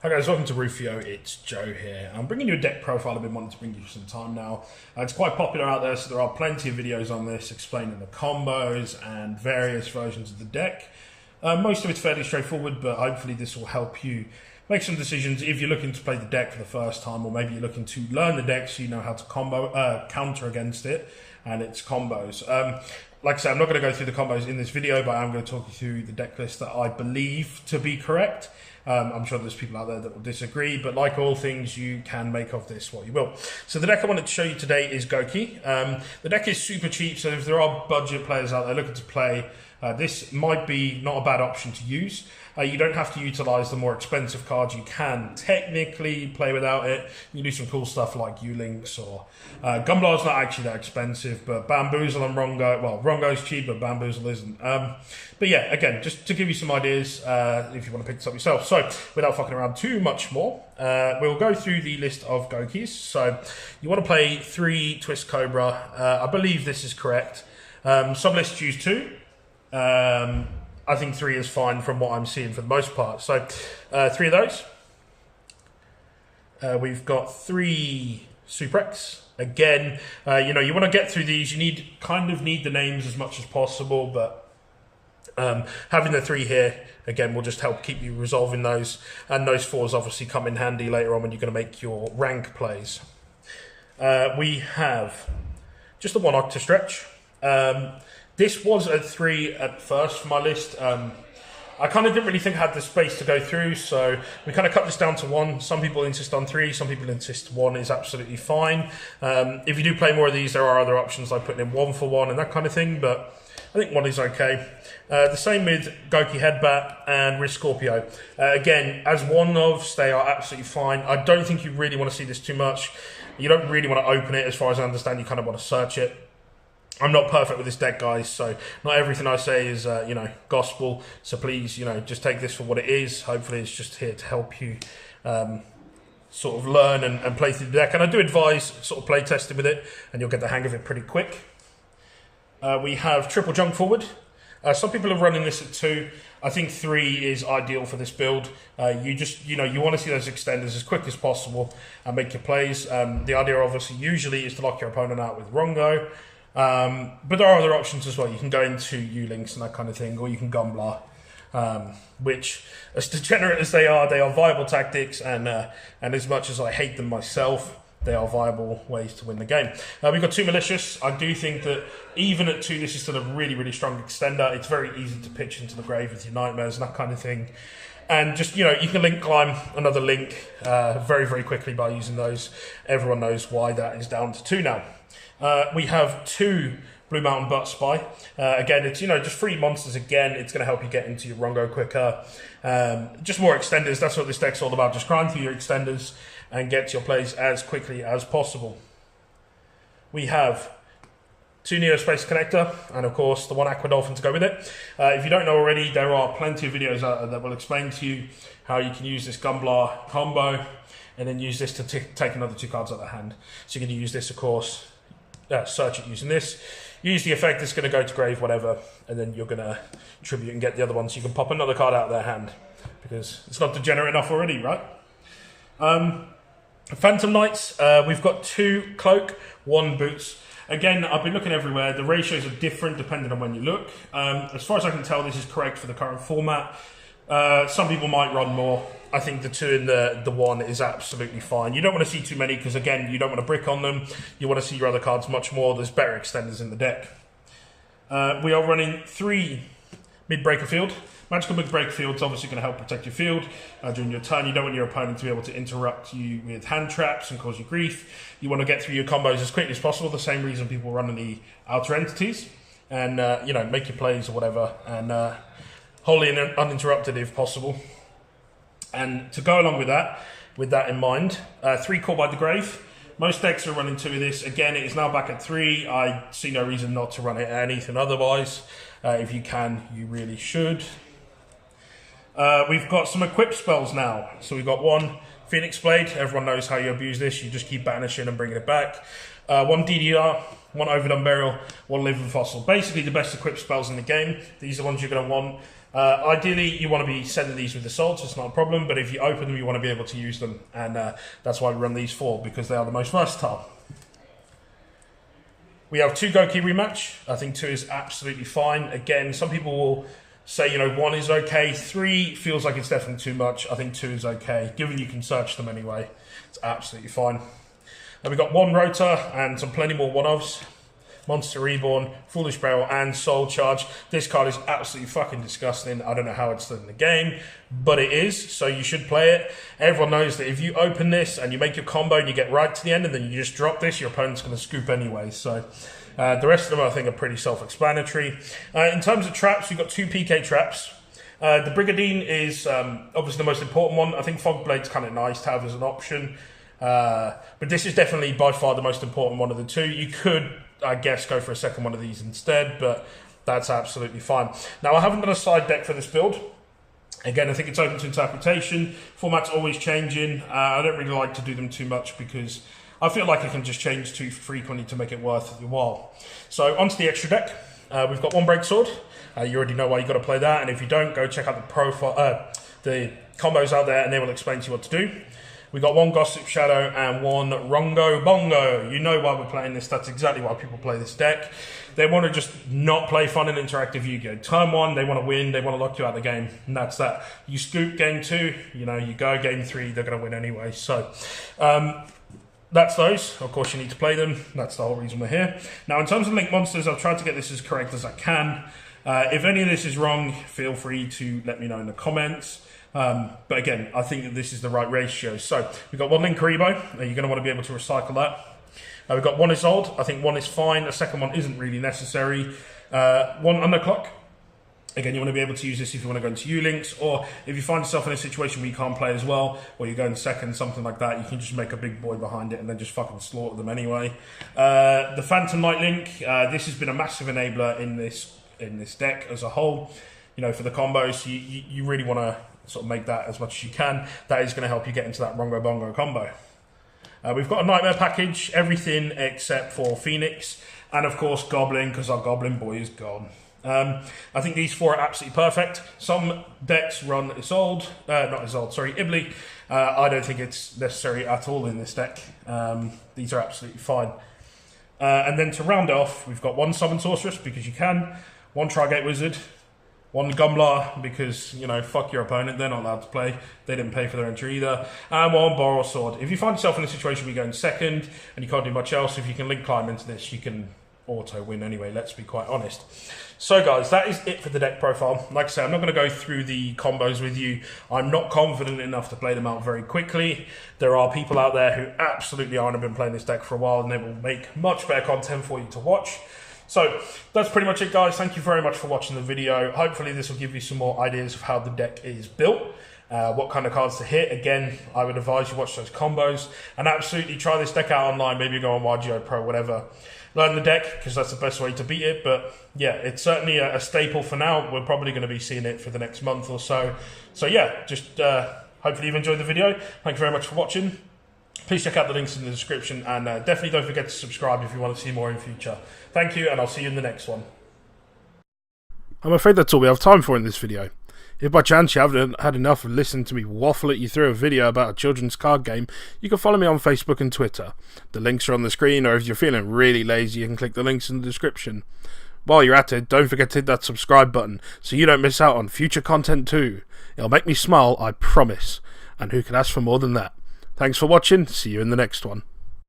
Hi guys, welcome to Rufio, it's Joe here. I'm bringing you a deck profile I've been wanting to bring you for some time now. It's quite popular out there, so there are plenty of videos on this explaining the combos and various versions of the deck. Most of it's fairly straightforward, but hopefully this will help you make some decisions if you're looking to play the deck for the first time, or maybe you're looking to learn the deck so you know how to counter against it and its combos. Like I said, I'm not going to go through the combos in this video, but I'm going to talk you through the deck list that I believe to be correct. I'm sure there's people out there that will disagree, but like all things, you can make of this what you will. So the deck I wanted to show you today is Gouki. The deck is super cheap, so if there are budget players out there looking to play, this might be not a bad option to use. You don't have to utilize the more expensive cards. You can technically play without it. You can do some cool stuff like U-Links or Gumblar's not actually that expensive, but Bamboozle and Rongo, well, Rongo's cheap, but Bamboozle isn't. But yeah, again, just to give you some ideas if you want to pick this up yourself. So without fucking around too much more, we'll go through the list of Goukis. So you want to play 3 Twist Cobra. I believe this is correct. Some lists use 2. I think 3 is fine from what I'm seeing for the most part. So 3 of those. We've got 3 Suprex. Again, you know, you want to get through these. You kind of need the names as much as possible, but having the 3 here, again, will just help keep you resolving those. And those 4s obviously come in handy later on when you're going to make your rank plays. We have just the 1 Octa Stretch. This was a 3 at first for my list. I kind of didn't really think I had the space to go through, so we kind of cut this down to 1. Some people insist on 3, some people insist 1 is absolutely fine. If you do play more of these, there are other options like putting in 1 for 1 and that kind of thing, but I think 1 is okay. The same with Gouki Headbat and Risk Scorpio. Again, as one-ofs, they are absolutely fine. I don't think you really want to see this too much. You don't really want to open it, as far as I understand. You kind of want to search it. I'm not perfect with this deck, guys, so not everything I say is, you know, gospel. So please, you know, just take this for what it is. Hopefully it's just here to help you sort of learn and play through the deck. And I do advise sort of play testing with it, and you'll get the hang of it pretty quick. We have Triple Junk Forward. Some people are running this at 2. I think 3 is ideal for this build. You know, you want to see those extenders as quick as possible and make your plays. The idea, obviously, usually is to lock your opponent out with Rongo. But there are other options as well. You can go into U-Links and that kind of thing, or you can Gumblar, which, as degenerate as they are viable tactics, and as much as I hate them myself, they are viable ways to win the game. We've got 2 Malicious. I do think that even at 2, this is still a really, really strong extender. It's very easy to pitch into the grave with your Nightmares and that kind of thing. And just, you know, you can link climb another link very, very quickly by using those. Everyone knows why that is down to 2 now. We have 2 Blue Mountain Butt Spy. Again, it's, you know, just 3 monsters again. It's going to help you get into your Rongo quicker. Just more extenders. That's what this deck's all about. Just grind through your extenders and get your plays as quickly as possible. We have 2 Neospace Connector, and of course the 1 Aqua Dolphin to go with it. If you don't know already, there are plenty of videos out there that will explain to you how you can use this Gumblar combo, and then use this to take another 2 cards out of the hand. So you're going to use this, of course, search it using this. Use the effect, it's going to go to grave, whatever, and then you're going to tribute and get the other one, so you can pop another card out of their hand, because it's not degenerate enough already, right? Phantom Knights, we've got 2 Cloak, 1 Boots. Again, I've been looking everywhere. The ratios are different depending on when you look. As far as I can tell, this is correct for the current format. Some people might run more. I think the 2 and the 1 is absolutely fine. You don't want to see too many because, again, you don't want to brick on them. You want to see your other cards much more. There's better extenders in the deck. We are running 3 Mid-Breaker Field. Magical Mid-Breaker Field is obviously going to help protect your field during your turn. You don't want your opponent to be able to interrupt you with hand traps and cause you grief. You want to get through your combos as quickly as possible. The same reason people run in the Outer Entities. And, you know, make your plays or whatever. And wholly uninterrupted if possible. And to go along with that in mind, 3 Call by the Grave. Most decks are running 2 of this. Again, it is now back at 3. I see no reason not to run it at anything otherwise. If you can, you really should. We've got some equipped spells now. So we've got 1 Phoenix Blade. Everyone knows how you abuse this. You just keep banishing and bringing it back. 1 DDR. one Overdone Burial, one Living Fossil. Basically the best equipped spells in the game. These are the ones you're going to want. Ideally, you want to be sending these with assaults, it's not a problem, but if you open them, you want to be able to use them, and that's why we run these 4, because they are the most versatile. We have 2 Gouki rematch. I think 2 is absolutely fine. Again, some people will say, you know, 1 is okay, 3 feels like it's definitely too much. I think 2 is okay, given you can search them anyway. It's absolutely fine. And we've got 1 Rotor and some plenty more one-offs. Monster Reborn, Foolish Barrel, and Soul Charge. This card is absolutely fucking disgusting. I don't know how it's done in the game, but it is, so you should play it. Everyone knows that if you open this and you make your combo and you get right to the end and then you just drop this, your opponent's going to scoop anyway. So the rest of them, I think, are pretty self-explanatory. In terms of traps, we've got 2 PK traps. The Brigadine is obviously the most important one. I think Fogblade's kind of nice to have as an option. But this is definitely by far the most important one of the 2. You could, I guess, go for a second one of these instead, but that's absolutely fine. Now, I haven't done a side deck for this build. Again, I think it's open to interpretation. Format's always changing. I don't really like to do them too much because I feel like I can just change too frequently to make it worth your while. So, onto the extra deck. We've got 1 Break Sword. You already know why you've got to play that, and if you don't, go check out the profile, the combos out there, and they will explain to you what to do. We got 1 Gossip Shadow and 1 Rhongo Bongo. You know why we're playing this. That's exactly why people play this deck. They want to just not play fun and interactive Yu-Gi-Oh! Turn 1, they want to win. They want to lock you out of the game. And that's that. You scoop game 2, you know, you go game 3, they're going to win anyway. So, that's those. Of course, you need to play them. That's the whole reason we're here. Now, in terms of Link Monsters, I've tried to get this as correct as I can. If any of this is wrong, feel free to let me know in the comments. But again, I think that this is the right ratio. So we've got 1 Link Karibo. You're going to want to be able to recycle that. We've got 1 Isolde. I think 1 is fine. A second one isn't really necessary. 1 Underclock. Again, you want to be able to use this if you want to go into U-Links, or if you find yourself in a situation where you can't play as well, or you're going second, something like that, you can just make a big boy behind it and then just fucking slaughter them anyway. The Phantom Light Link. This has been a massive enabler in this deck as a whole. You know, for the combos, you really want to sort of make that as much as you can. That is going to help you get into that Rhongo Bongo combo. We've got a Nightmare package, everything except for Phoenix, and of course Goblin, because our Goblin boy is gone. I think these 4 are absolutely perfect. Some decks run Isolde, Ibly. I don't think it's necessary at all in this deck. These are absolutely fine. And then to round off, we've got 1 Summon Sorceress, because you can, 1 Trigate Wizard, 1 Gumblar, because, you know, fuck your opponent, they're not allowed to play. They didn't pay for their entry either. And 1 Borrow Sword. If you find yourself in a situation where you're going second and you can't do much else, if you can link climb into this, you can auto win anyway, let's be quite honest. So guys, that is it for the deck profile. Like I said, I'm not going to go through the combos with you. I'm not confident enough to play them out very quickly. There are people out there who absolutely aren't, have been playing this deck for a while, and they will make much better content for you to watch. So that's pretty much it, guys. Thank you very much for watching the video. Hopefully this will give you some more ideas of how the deck is built, what kind of cards to hit. Again, I would advise you watch those combos and absolutely try this deck out online. Maybe go on YGO Pro, whatever. Learn the deck, because that's the best way to beat it. But yeah, it's certainly a staple for now. We're probably going to be seeing it for the next month or so. So yeah, just hopefully you've enjoyed the video. Thank you very much for watching. Please check out the links in the description, and definitely don't forget to subscribe if you want to see more in future. Thank you, and I'll see you in the next one. I'm afraid that's all we have time for in this video. If by chance you haven't had enough of listening to me waffle at you through a video about a children's card game, you can follow me on Facebook and Twitter. The links are on the screen, or if you're feeling really lazy, you can click the links in the description. While you're at it, don't forget to hit that subscribe button so you don't miss out on future content too. It'll make me smile, I promise. And who can ask for more than that? Thanks for watching, see you in the next one.